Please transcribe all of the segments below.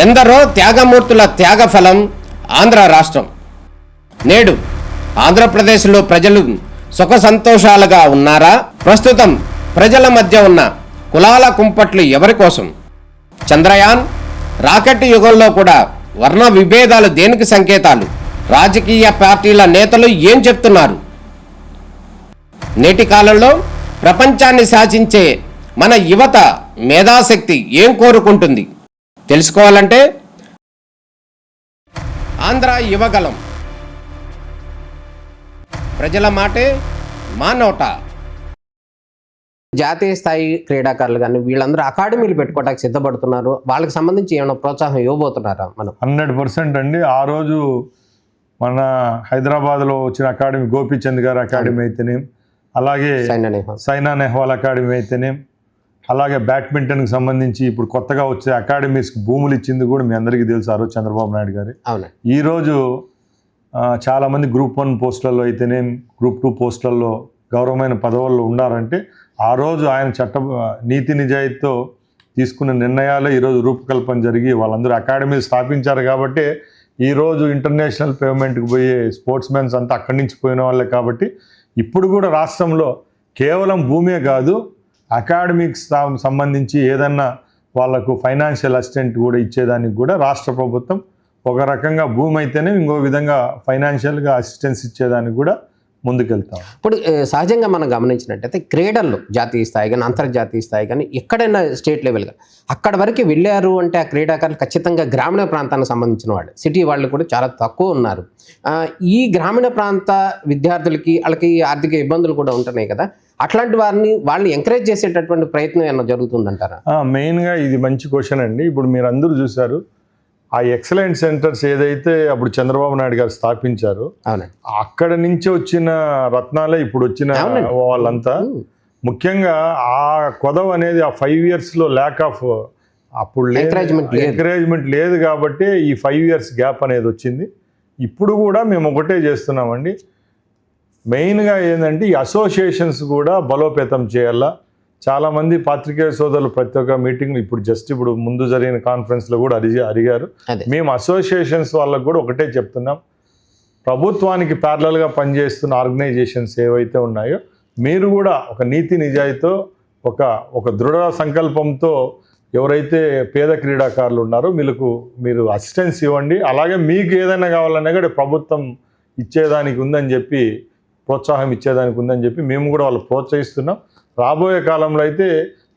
ఎందరో త్యాగమూర్తుల త్యాగఫలం ఆంధ్ర రాష్ట్రం. నేడు ఆంధ్రప్రదేశ్లో ప్రజలు సుఖ సంతోషాలుగా ఉన్నారా? ప్రస్తుతం ప్రజల మధ్య ఉన్న కులాల కుంపట్లు ఎవరి కోసం? చంద్రయాన్ రాకెట్ యుగంలో కూడా వర్ణ విభేదాలు దేనికి సంకేతాలు? రాజకీయ పార్టీల నేతలు ఏం చెప్తున్నారు? నేటి కాలంలో ప్రపంచాన్ని శాసించే మన యువత మేధాశక్తి ఏం కోరుకుంటుంది? తెలుసుకోవాలంటే ఆంధ్ర యువగలం. ప్రజల మాటే మా నోట. జాతీయ స్థాయి క్రీడాకారులు కానీ వీళ్ళందరూ అకాడమీలు పెట్టుకోవడానికి సిద్ధపడుతున్నారు. వాళ్ళకి సంబంధించి ఏమైనా ప్రోత్సాహం ఇవ్వబోతున్నారా? మనం 100% అండి. ఆ రోజు మన హైదరాబాద్లో వచ్చిన అకాడమీ గోపీచంద్ గారు అకాడమీ అయితేనేం, అలాగే సైనా నెహ్వాల్ అకాడమీ అయితేనేం, అలాగే బ్యాడ్మింటన్కి సంబంధించి ఇప్పుడు కొత్తగా వచ్చే అకాడమీస్కి భూములు ఇచ్చింది కూడా మీ అందరికీ తెలుసు. ఆ రోజు చంద్రబాబు నాయుడు గారు. ఈరోజు చాలామంది గ్రూప్ 1 పోస్టులలో అయితేనేం, గ్రూప్ 2 పోస్టులలో గౌరవమైన పదవుల్లో ఉన్నారంటే ఆ రోజు ఆయన నీతి నిజాయితీతో తీసుకున్న నిర్ణయాలు ఈరోజు రూపకల్పన జరిగి వాళ్ళందరూ అకాడమీలు స్థాపించారు. కాబట్టి ఈరోజు ఇంటర్నేషనల్ పేమెంట్కి పోయే స్పోర్ట్స్ మెన్స్ అంతా అక్కడి నుంచి పోయిన వాళ్ళే. కాబట్టి ఇప్పుడు కూడా రాష్ట్రంలో కేవలం భూమే కాదు, అకాడమిక్స్ సంబంధించి ఏదన్నా వాళ్ళకు ఫైనాన్షియల్ అసిస్టెంట్ కూడా ఇచ్చేదానికి కూడా రాష్ట్ర ప్రభుత్వం ఒక రకంగా భూమి అయితేనే ఇంకో విధంగా ఫైనాన్షియల్గా అసిస్టెన్స్ ఇచ్చేదానికి కూడా ముందుకెళ్తాం. ఇప్పుడు సహజంగా మనం గమనించినట్టయితే క్రీడల్లో జాతీయ స్థాయి కానీ అంతర్జాతీయ స్థాయి కానీ ఎక్కడైనా స్టేట్ లెవెల్ కానీ అక్కడ వరకు వెళ్ళారు అంటే ఆ క్రీడాకారులు ఖచ్చితంగా గ్రామీణ ప్రాంతానికి సంబంధించిన వాళ్ళు, సిటీ వాళ్ళు కూడా చాలా తక్కువ ఉన్నారు. ఈ గ్రామీణ ప్రాంత విద్యార్థులకి వాళ్ళకి ఆర్థిక ఇబ్బందులు కూడా ఉంటున్నాయి కదా, అట్లాంటి వాళ్ళని ఎంకరేజ్ చేసేటటువంటి ప్రయత్నం ఏమైనా జరుగుతుందంటారా? మెయిన్గా ఇది మంచి క్వశ్చన్ అండి. ఇప్పుడు మీరు అందరూ చూశారు ఆ ఎక్సలెంట్ సెంటర్స్ ఏదైతే అప్పుడు చంద్రబాబు నాయుడు గారు స్థాపించారు, అక్కడ నుంచి వచ్చిన రత్నాలే ఇప్పుడు వచ్చిన వాళ్ళంతా. ముఖ్యంగా ఆ కొదవ అనేది ఆ 5 yearsలో ల్యాక్ ఆఫ్ అప్పుడు ఎంకరేజ్మెంట్ లేదు కాబట్టి ఈ 5 years గ్యాప్ అనేది వచ్చింది. ఇప్పుడు కూడా మేము ఒకటే చేస్తున్నామండి. మెయిన్గా ఏంటంటే ఈ అసోసియేషన్స్ కూడా బలోపేతం చేయాలా. చాలామంది పాత్రికేయ సోదరులు ప్రతి ఒక్క మీటింగ్లు ఇప్పుడు ముందు జరిగిన కాన్ఫరెన్స్లో కూడా అడిగారు. మేము అసోసియేషన్స్ వాళ్ళకు కూడా ఒకటే చెప్తున్నాం, ప్రభుత్వానికి ప్యారలల్గా పనిచేస్తున్న ఆర్గనైజేషన్స్ ఏవైతే ఉన్నాయో మీరు కూడా ఒక నీతి నిజాయితీతో ఒక దృఢ సంకల్పంతో ఎవరైతే పేద క్రీడాకారులు ఉన్నారో మీరు అసిస్టెన్స్ ఇవ్వండి. అలాగే మీకు ఏదైనా కావాలన్నా కూడా ప్రభుత్వం ఇచ్చేదానికి ఉందని చెప్పి, ప్రోత్సాహం ఇచ్చేదానికి ఉందని చెప్పి మేము కూడా వాళ్ళు ప్రోత్సహిస్తున్నాం. రాబోయే కాలంలో అయితే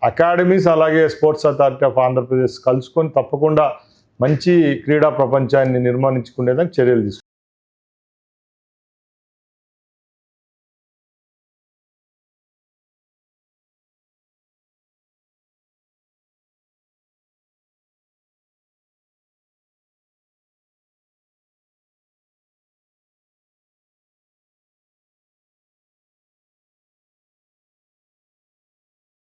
అకాడమీస్ అలాగే స్పోర్ట్స్ అథారిటీ ఆఫ్ ఆంధ్రప్రదేశ్ కలుసుకొని తప్పకుండా మంచి క్రీడా ప్రపంచాన్ని నిర్మాణించుకునేదానికి చర్యలు తీసుకుంటాం.